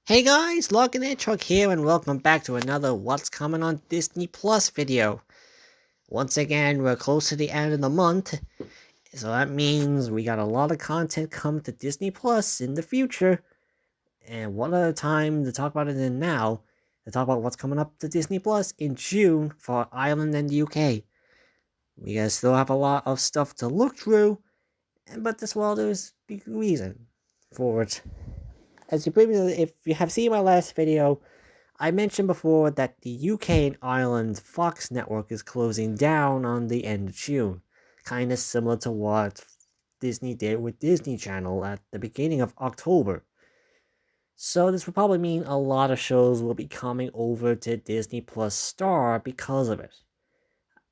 Hey guys, Logan and Chuck here, and welcome back to another What's Coming on Disney Plus video. Once again, we're close to the end of the month, so that means we got a lot of content coming to Disney Plus in the future. And what other time to talk about it than now, to talk about what's coming up to Disney Plus in June for Ireland and the UK. We guys still have a lot of stuff to look through, but this well, there's a big reason for it. As you previously, if you have seen my last video, I mentioned before that the UK and Ireland Fox network is closing down on the end of June, kind of similar to what Disney did with Disney Channel at the beginning of October. So this will probably mean a lot of shows will be coming over to Disney Plus Star because of it.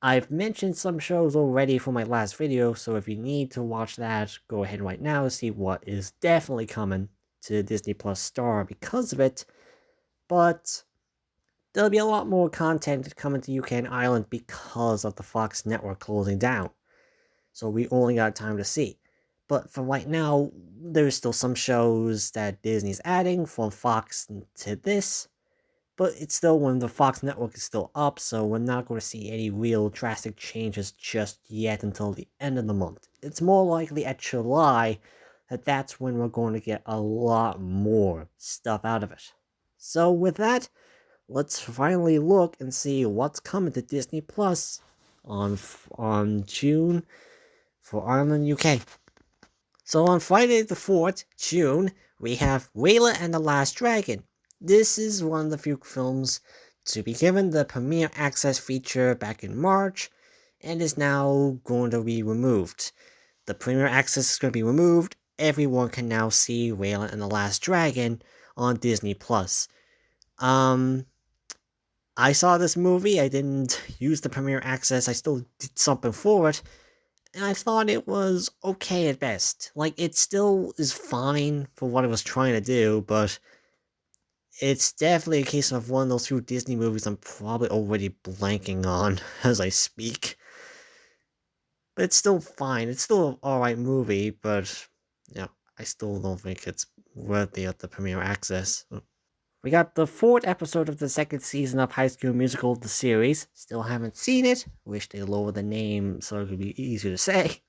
I've mentioned some shows already for my last video, so if you need to watch that, go ahead right now to see what is definitely coming to Disney Plus Star because of it. But there'll be a lot more content coming to UK and Ireland because of the Fox network closing down. So we only got time to see. But for right now, there's still some shows that Disney's adding from Fox to this. But it's still when the Fox network is still up, so we're not going to see any real drastic changes just yet until the end of the month. It's more likely at July that's when we're going to get a lot more stuff out of it. So with that, let's finally look and see what's coming to Disney Plus on June for Ireland, UK. So on Friday the 4th, June, we have Wayla and the Last Dragon. This is one of the few films to be given the Premiere Access feature back in March, and is now going to be removed. The Premiere Access is going to be removed. Everyone can now see Wayla and the Last Dragon on Disney Plus. I saw this movie, I didn't use the Premiere Access, I still did something for it, and I thought it was okay at best. Like, it still is fine for what it was trying to do, but it's definitely a case of one of those few Disney movies I'm probably already blanking on as I speak. But it's still fine, it's still an alright movie, but, I still don't think it's worthy of the Premiere Access. We got the fourth episode of the second season of High School Musical, the series. Still haven't seen it. Wish they lowered the name so it could be easier to say.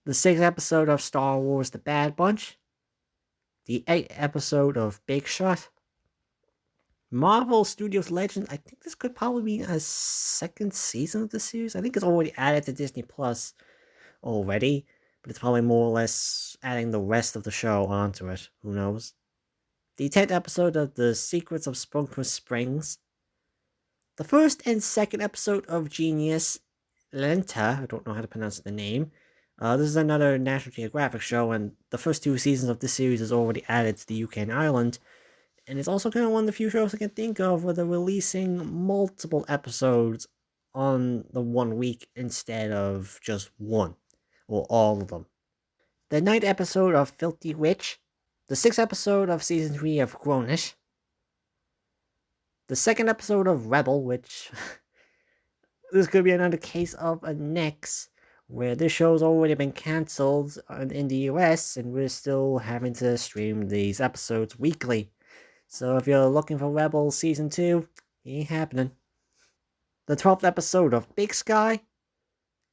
The sixth episode of Star Wars The Bad Bunch. The eighth episode of Big Shot. Marvel Studios Legend. I think this could probably be a second season of the series. I think it's already added to Disney Plus already, but it's probably more or less adding the rest of the show onto it. Who knows? The 10th episode of The Secrets of Spunker Springs. The first and second episode of Genius Lenta, I don't know how to pronounce the name. This is another National Geographic show, and the first two seasons of this series is already added to the UK and Ireland. And it's also kind of one of the few shows I can think of where they're releasing multiple episodes on the 1 week instead of just one, or all of them. The ninth episode of Filthy Witch. The sixth episode of season 3 of Grownish. The second episode of Rebel, which this could be another case of a Nex, where this show's already been cancelled in the US, and we're still having to stream these episodes weekly. So if you're looking for Rebel Season 2, it ain't happening. The 12th episode of Big Sky.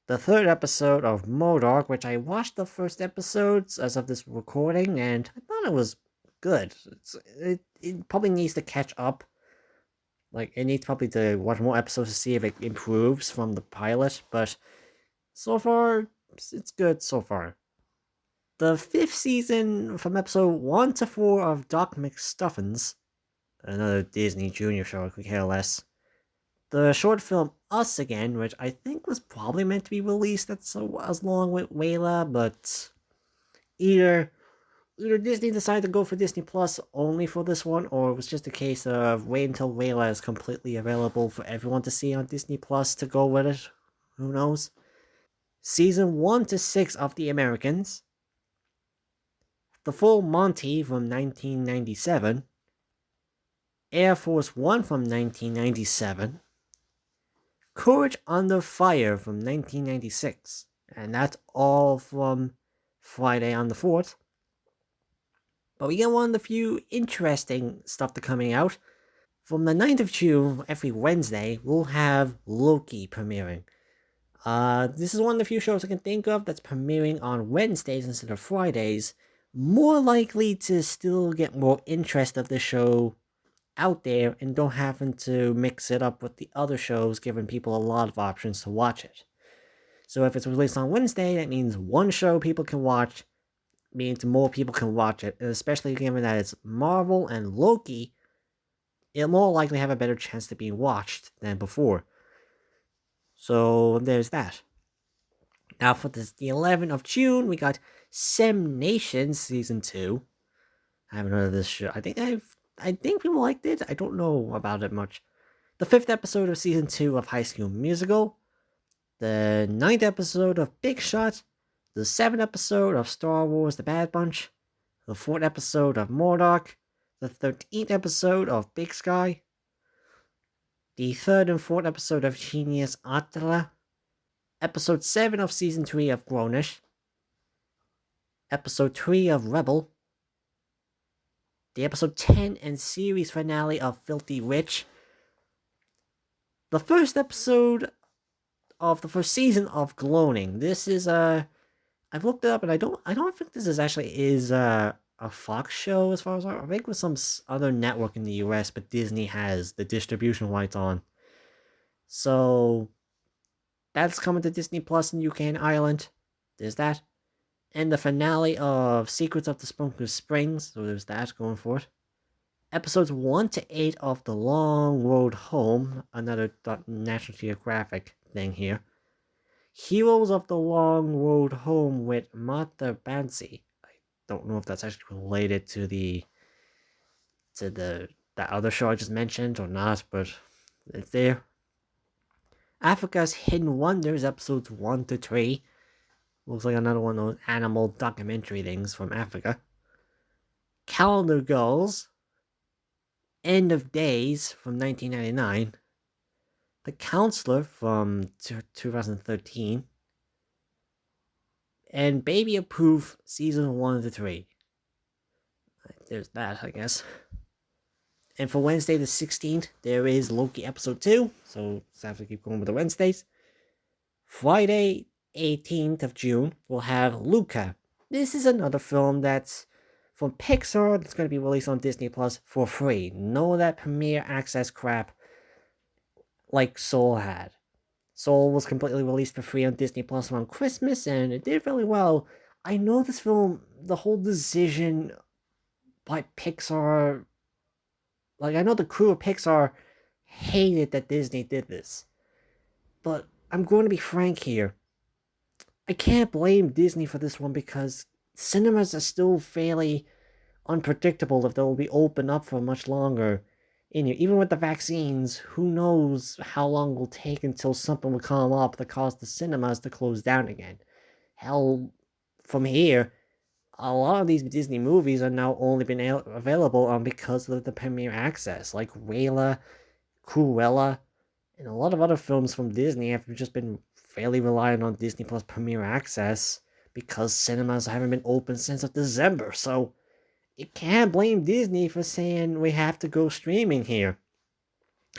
The third episode of MODOK, which I watched the first episodes as of this recording, and I thought it was good. It probably needs to catch up. Like, it needs probably to watch more episodes to see if it improves from the pilot, but so far, it's good so far. The fifth season, from episode 1 to 4 of Doc McStuffins, another Disney Junior show I could care less. The short film Us Again, which I think was probably meant to be released as long with Wayla, but either Disney decided to go for Disney Plus only for this one, or it was just a case of wait until Wayla is completely available for everyone to see on Disney Plus to go with it. Who knows? Season 1 to 6 of The Americans. The Full Monty from 1997. Air Force One from 1997. Courage Under Fire from 1996. And that's all from Friday on the 4th. But we get one of the few interesting stuff to coming out. From the 9th of June, every Wednesday, we'll have Loki premiering. This is one of the few shows I can think of that's premiering on Wednesdays instead of Fridays. More likely to still get more interest of the show out there and don't having to mix it up with the other shows, giving people a lot of options to watch it. So if it's released on Wednesday, that means one show people can watch, means more people can watch it, and especially given that it's Marvel and Loki, it'll more likely have a better chance to be watched than before. So there's that. Now for the 11th of June, we got Sem Nation Season 2. I haven't heard of this show. I think people liked it. I don't know about it much. The 5th episode of Season 2 of High School Musical. The 9th episode of Big Shot. The 7th episode of Star Wars The Bad Batch. The 4th episode of MODOK. The 13th episode of Big Sky. The 3rd and 4th episode of Genius Atala. Episode 7 of Season 3 of Grownish. Episode 3 of Rebel. The episode 10 and series finale of Filthy Rich. The first episode of the first season of Gloaning. This is I've looked it up and I don't think this is a Fox show as far as I think it was some other network in the US, but Disney has the distribution rights on. So that's coming to Disney Plus in UK and Ireland. There's that. And the finale of Secrets of the Spunker Springs, so there's that going for it. Episodes 1 to 8 of The Long Road Home, another National Geographic thing here. Heroes of the Long Road Home with Martha Bansi. I don't know if that's actually related to that other show I just mentioned or not, but it's there. Africa's Hidden Wonders, episodes 1 to 3. Looks like another one of those animal documentary things from Africa. Calendar Girls. End of Days from 1999. The Counselor from 2013. And Baby Approved Season 1 to 3. There's that, I guess. And for Wednesday the 16th, there is Loki episode 2. So just have to keep going with the Wednesdays. Friday 18th of June, we'll have Luca. This is another film that's from Pixar that's going to be released on Disney Plus for free. No that premiere access crap like Soul had. Soul was completely released for free on Disney Plus around Christmas, and it did really well. I know this film, the whole decision by Pixar, like I know the crew of Pixar hated that Disney did this. But I'm going to be frank here. I can't blame Disney for this one because cinemas are still fairly unpredictable if they'll be open up for much longer. Even with the vaccines, who knows how long it will take until something will come up that cause the cinemas to close down again. Hell, from here, a lot of these Disney movies are now only been available because of the premiere access, like Rayla, Cruella, and a lot of other films from Disney have just been fairly reliant on Disney Plus premiere access because cinemas haven't been open since December, so you can't blame Disney for saying we have to go streaming here.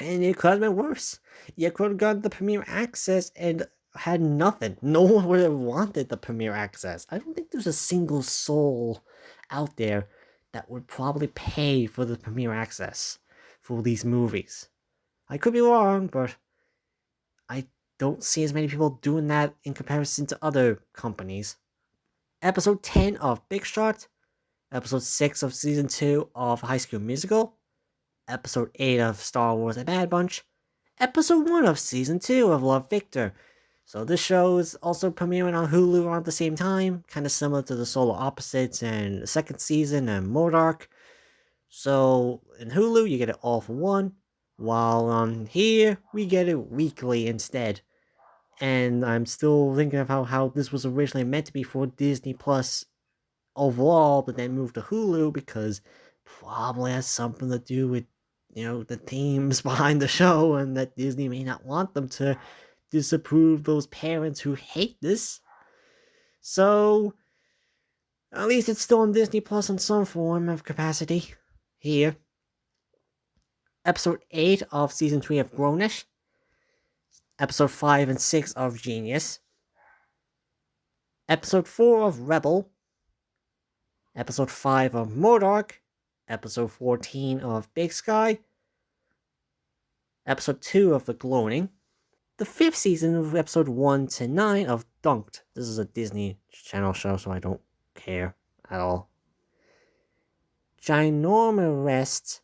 And it could have been worse. You could have gotten the premiere access and had nothing. No one would have wanted the premiere access. I don't think there's a single soul out there that would probably pay for the premiere access for these movies. I could be wrong, but I don't see as many people doing that in comparison to other companies. Episode 10 of Big Shot. Episode 6 of Season 2 of High School Musical. Episode 8 of Star Wars The Bad Batch. Episode 1 of Season 2 of Love, Victor. So this show is also premiering on Hulu around the same time, kind of similar to the Solar Opposites and the second season and MODOK. So in Hulu, you get it all for one, while on here, we get it weekly instead. And I'm still thinking of how this was originally meant to be for Disney Plus overall, but then moved to Hulu because probably has something to do with, the themes behind the show, and that Disney may not want them to disapprove those parents who hate this. So At least it's still on Disney Plus in some form of capacity. Here. Episode 8 of Season 3 of Grownish. Episode 5 and 6 of Genius. Episode 4 of Rebel. Episode 5 of MODOK. Episode 14 of Big Sky. Episode 2 of The Gloaning. The 5th season of episode 1 to 9 of Dunked. This is a Disney Channel show, so I don't care at all. Ginormous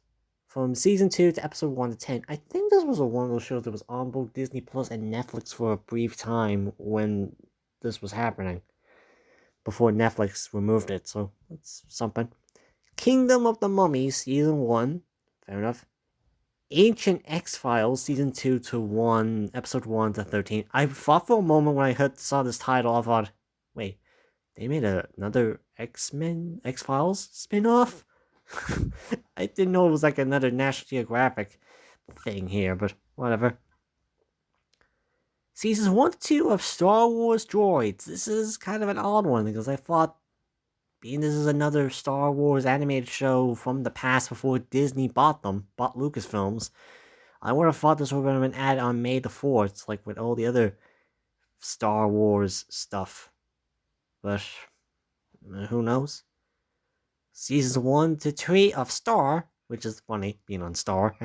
from season 2 to episode 1 to 10. I think this was one of those shows that was on both Disney Plus and Netflix for a brief time when this was happening, before Netflix removed it, so that's something. Kingdom of the Mummies, season 1, fair enough. Ancient X-Files, season 2 to 1, episode 1 to 13. I thought for a moment when I saw this title, I thought, wait, they made another X-Men, X-Files spin-off? I didn't know it was like another National Geographic thing here, but whatever. Seasons 1 to 2 of Star Wars Droids. This is kind of an odd one, because I thought, being this is another Star Wars animated show from the past before Disney bought Lucasfilms, I would have thought this would have been an ad on May the 4th, like with all the other Star Wars stuff. But, who knows? Seasons 1 to 3 of Star, which is funny, being on Star.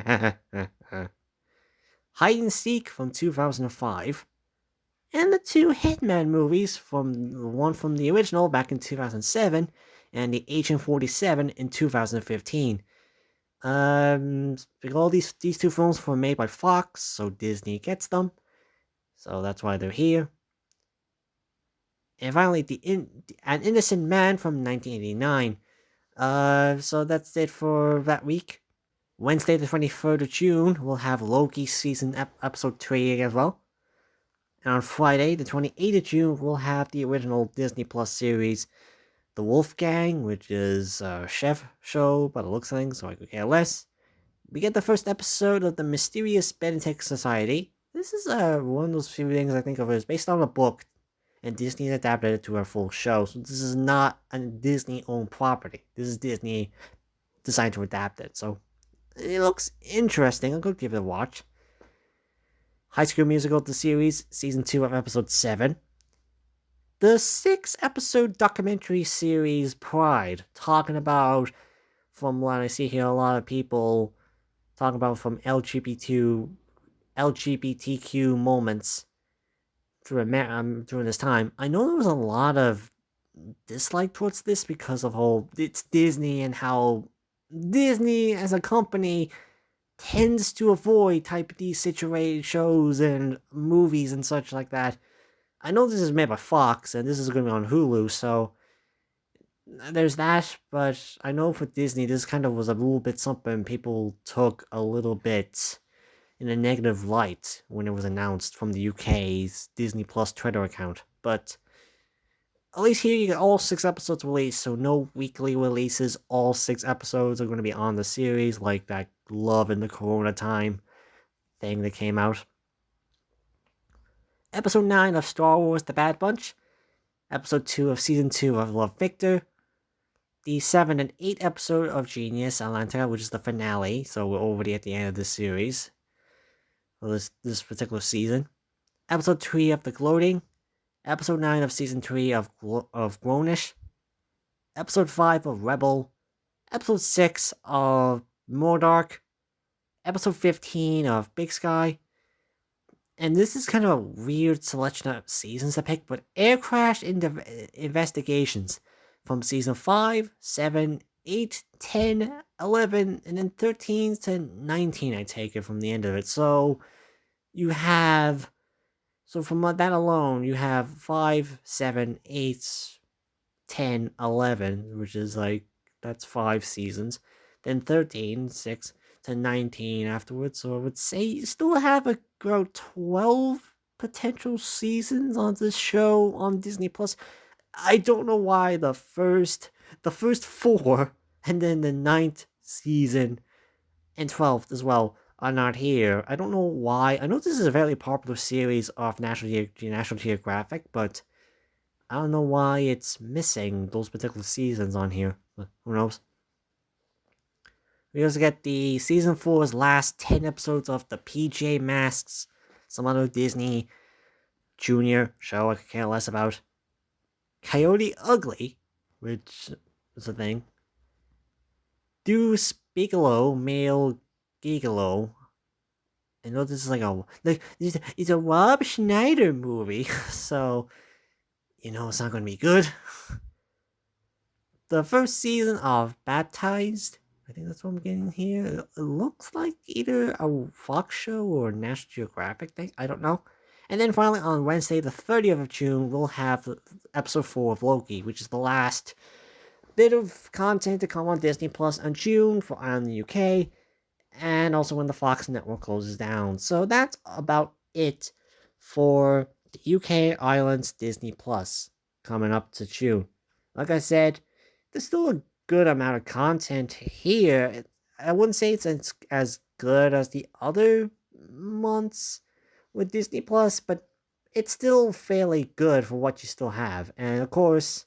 Hide and Seek from 2005. And the 2 Hitman movies, one from the original back in 2007, and the Agent 47 in 2015. All these 2 films were made by Fox, so Disney gets them. So that's why they're here. And finally, An Innocent Man from 1989. So that's it for that week. Wednesday the 23rd of June, we'll have Loki season episode 3 as well. And on Friday, the 28th of June, we'll have the original Disney Plus series, The Wolfgang, which is a chef show by the looks of things, so I could care less. We get the first episode of The Mysterious Benedict Society. This is one of those few things I think of as based on a book, and Disney adapted it to a full show, so this is not a Disney-owned property. This is Disney decided to adapt it, so it looks interesting. I'll go give it a watch. High School Musical, the series, season 2 of episode 7. The 6-episode documentary series Pride, talking about, from what I see here, a lot of people talking about from LGBTQ moments during this time. I know there was a lot of dislike towards this because of it's Disney and how Disney as a company tends to avoid type of these situated shows and movies and such like that. I know this is made by Fox and this is going to be on Hulu, so there's that, but I know for Disney this kind of was a little bit something people took a little bit in a negative light when it was announced from the UK's Disney Plus Twitter account. But at least here you get all 6 episodes released, so no weekly releases. All 6 episodes are going to be on the series, like that Love in the Corona Time thing that came out. Episode 9 of Star Wars The Bad Batch. Episode 2 of Season 2 of Love Victor. The 7 and 8 episode of Genius Atlanta, which is the finale, so we're already at the end of this series. Well, this particular season. Episode 3 of The Gloating. Episode 9 of Season 3 of Grownish. Episode 5 of Rebel. Episode 6 of MODOK. Episode 15 of Big Sky. And this is kind of a weird selection of seasons to pick, but Air Crash Investigations from Season 5, 7, 8, 10, 11, and then 13 to 19, I take it from the end of it. So from that alone, you have 5, 7, 8, 10, 11, which is like, that's 5 seasons. Then 13, 6 to 19 afterwards. So I would say you still have about 12 potential seasons on this show on Disney Plus. I don't know why the first 4 and then the 9th season and 12th as well are not here. I don't know why. I know this is a very popular series of National Geographic, but I don't know why it's missing those particular seasons on here, but who knows. We also get the season 4's last 10 episodes of the PJ Masks, some other Disney Junior show I could care less about. Coyote Ugly, which is a thing. Deuce Bigelow, male gigolo. I know this is it's a Rob Schneider movie, so it's not going to be good. The first season of Baptized, I think that's what I'm getting here. It looks like either a Fox show or a National Geographic thing. I don't know. And then finally on Wednesday, the 30th of June, we'll have episode 4 of Loki, which is the last bit of content to come on Disney Plus in June for on the UK, and also when the Fox network closes down. So that's about it for the UK Islands Disney Plus coming up to June. Like I said, there's still a good amount of content here. I wouldn't say it's as good as the other months with Disney Plus, but it's still fairly good for what you still have. And of course,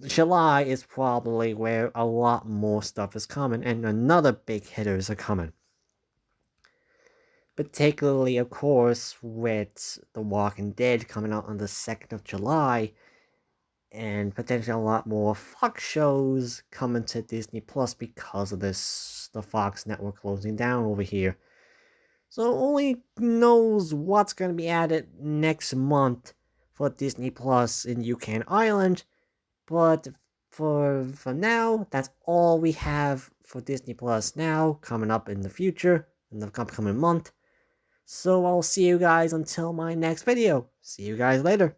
July is probably where a lot more stuff is coming, and another big hitters are coming. Particularly, of course, with The Walking Dead coming out on the 2nd of July, and potentially a lot more Fox shows coming to Disney Plus because of the Fox network closing down over here. So only knows what's going to be added next month for Disney Plus in UK and Ireland, but for now, that's all we have for Disney Plus now, coming up in the future, in the upcoming month. So I'll see you guys until my next video. See you guys later.